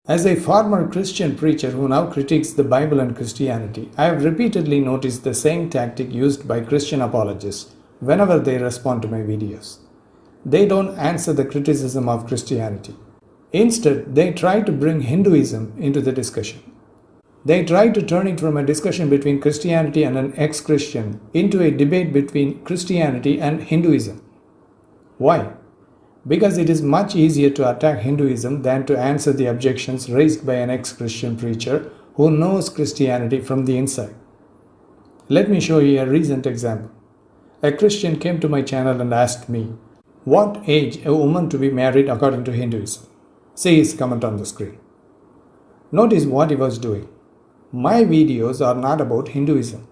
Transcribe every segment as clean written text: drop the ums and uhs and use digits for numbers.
As a former Christian preacher who now critiques the Bible and Christianity, I have repeatedly noticed the same tactic used by Christian apologists whenever they respond to my videos. They don't answer the criticism of Christianity. Instead, they try to bring Hinduism into the discussion. They try to turn it from a discussion between Christianity and an ex-Christian into a debate between Christianity and Hinduism. Why? Because it is much easier to attack Hinduism than to answer the objections raised by an ex-Christian preacher who knows Christianity from the inside. Let me show you a recent example. A Christian came to my channel and asked me, what age a woman to be married according to Hinduism? See his comment on the screen. Notice what he was doing. My videos are not about Hinduism.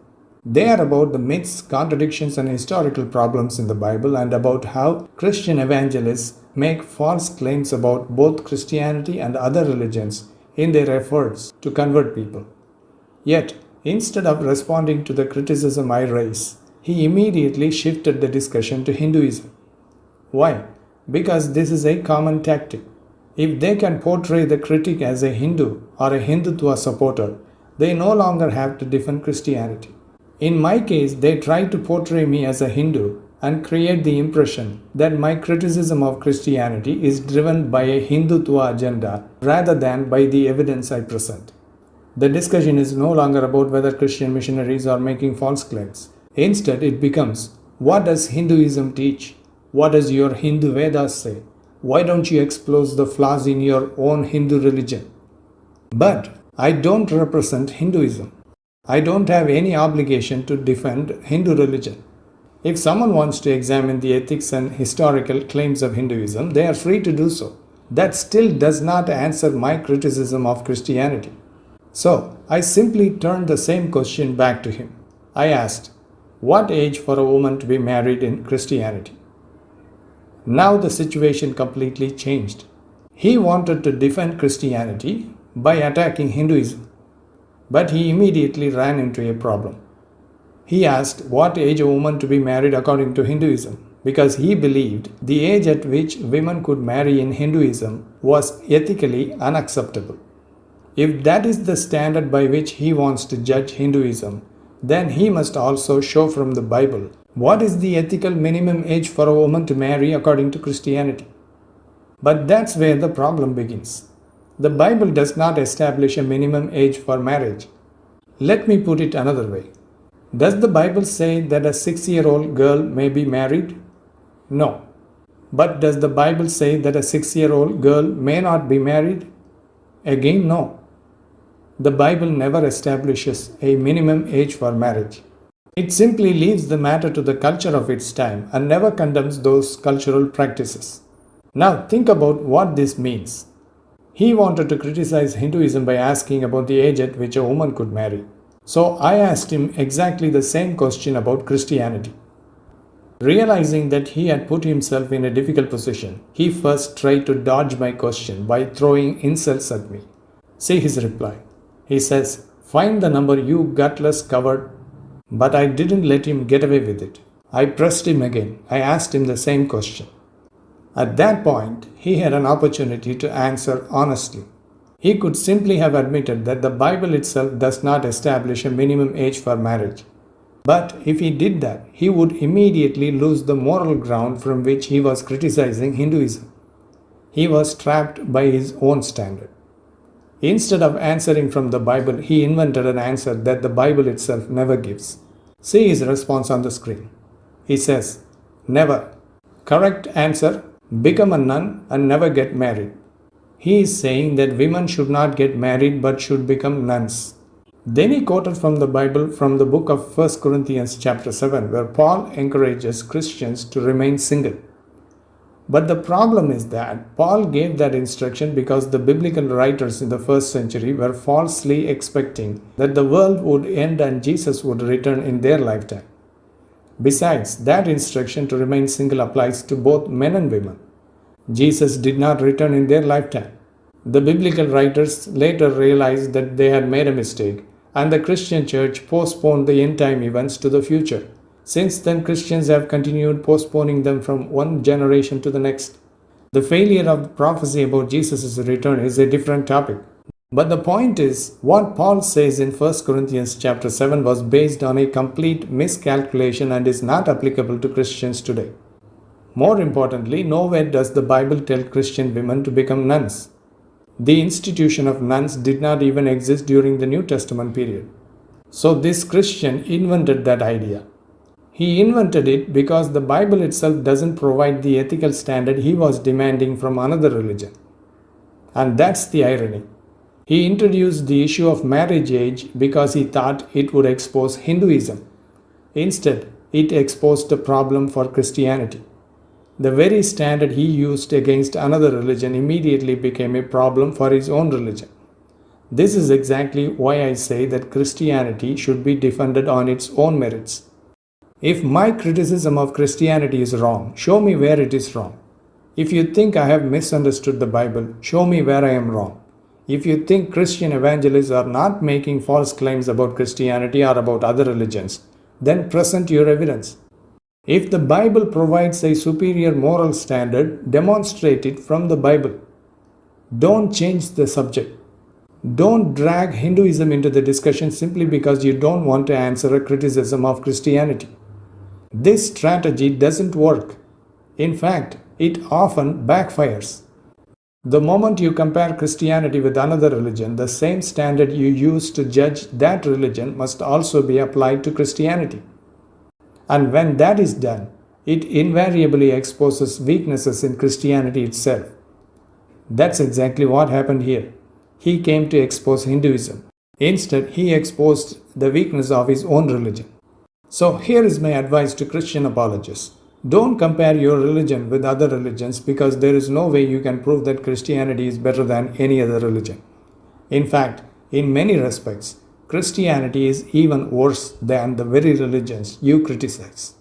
They are about the myths, contradictions, and historical problems in the Bible and about how Christian evangelists make false claims about both Christianity and other religions in their efforts to convert people. Yet, instead of responding to the criticism I raise, he immediately shifted the discussion to Hinduism. Why? Because this is a common tactic. If they can portray the critic as a Hindu or a Hindutva supporter, they no longer have to defend Christianity. In my case, they try to portray me as a Hindu and create the impression that my criticism of Christianity is driven by a Hindutva agenda rather than by the evidence I present. The discussion is no longer about whether Christian missionaries are making false claims. Instead, it becomes, what does Hinduism teach? What does your Hindu Vedas say? Why don't you expose the flaws in your own Hindu religion? But I don't represent Hinduism. I don't have any obligation to defend Hindu religion. If someone wants to examine the ethics and historical claims of Hinduism, they are free to do so. That still does not answer my criticism of Christianity. So, I simply turned the same question back to him. I asked, what age for a woman to be married in Christianity? Now the situation completely changed. He wanted to defend Christianity by attacking Hinduism. But he immediately ran into a problem. He asked what age a woman to be married according to Hinduism, because he believed the age at which women could marry in Hinduism was ethically unacceptable. If that is the standard by which he wants to judge Hinduism, then he must also show from the Bible what is the ethical minimum age for a woman to marry according to Christianity. But that's where the problem begins. The Bible does not establish a minimum age for marriage. Let me put it another way. Does the Bible say that a 6-year-old girl may be married? No. But does the Bible say that a 6-year-old girl may not be married? Again, no. The Bible never establishes a minimum age for marriage. It simply leaves the matter to the culture of its time and never condemns those cultural practices. Now think about what this means. He wanted to criticize Hinduism by asking about the age at which a woman could marry. So I asked him exactly the same question about Christianity. Realizing that he had put himself in a difficult position, he first tried to dodge my question by throwing insults at me. See his reply. He says, "Find the number, you gutless coward." But I didn't let him get away with it. I pressed him again. I asked him the same question. At that point, he had an opportunity to answer honestly. He could simply have admitted that the Bible itself does not establish a minimum age for marriage. But if he did that, he would immediately lose the moral ground from which he was criticizing Hinduism. He was trapped by his own standard. Instead of answering from the Bible, he invented an answer that the Bible itself never gives. See his response on the screen. He says, "Never. Correct answer, become a nun and never get married." He is saying that women should not get married but should become nuns. Then he quoted from the Bible from the book of 1 Corinthians chapter 7, where Paul encourages Christians to remain single. But the problem is that Paul gave that instruction because the biblical writers in the first century were falsely expecting that the world would end and Jesus would return in their lifetime. Besides, that instruction to remain single applies to both men and women. Jesus did not return in their lifetime. The biblical writers later realized that they had made a mistake, and the Christian church postponed the end-time events to the future. Since then, Christians have continued postponing them from one generation to the next. The failure of prophecy about Jesus' return is a different topic. But the point is, what Paul says in 1 Corinthians chapter 7 was based on a complete miscalculation and is not applicable to Christians today. More importantly, nowhere does the Bible tell Christian women to become nuns. The institution of nuns did not even exist during the New Testament period. So this Christian invented that idea. He invented it because the Bible itself doesn't provide the ethical standard he was demanding from another religion. And that's the irony. He introduced the issue of marriage age because he thought it would expose Hinduism. Instead, it exposed a problem for Christianity. The very standard he used against another religion immediately became a problem for his own religion. This is exactly why I say that Christianity should be defended on its own merits. If my criticism of Christianity is wrong, show me where it is wrong. If you think I have misunderstood the Bible, show me where I am wrong. If you think Christian evangelists are not making false claims about Christianity or about other religions, then present your evidence. If the Bible provides a superior moral standard, demonstrate it from the Bible. Don't change the subject. Don't drag Hinduism into the discussion simply because you don't want to answer a criticism of Christianity. This strategy doesn't work. In fact, it often backfires. The moment you compare Christianity with another religion, the same standard you use to judge that religion must also be applied to Christianity. And when that is done, it invariably exposes weaknesses in Christianity itself. That's exactly what happened here. He came to expose Hinduism. Instead, he exposed the weakness of his own religion. So here is my advice to Christian apologists. Don't compare your religion with other religions because there is no way you can prove that Christianity is better than any other religion. In fact, in many respects, Christianity is even worse than the very religions you criticize.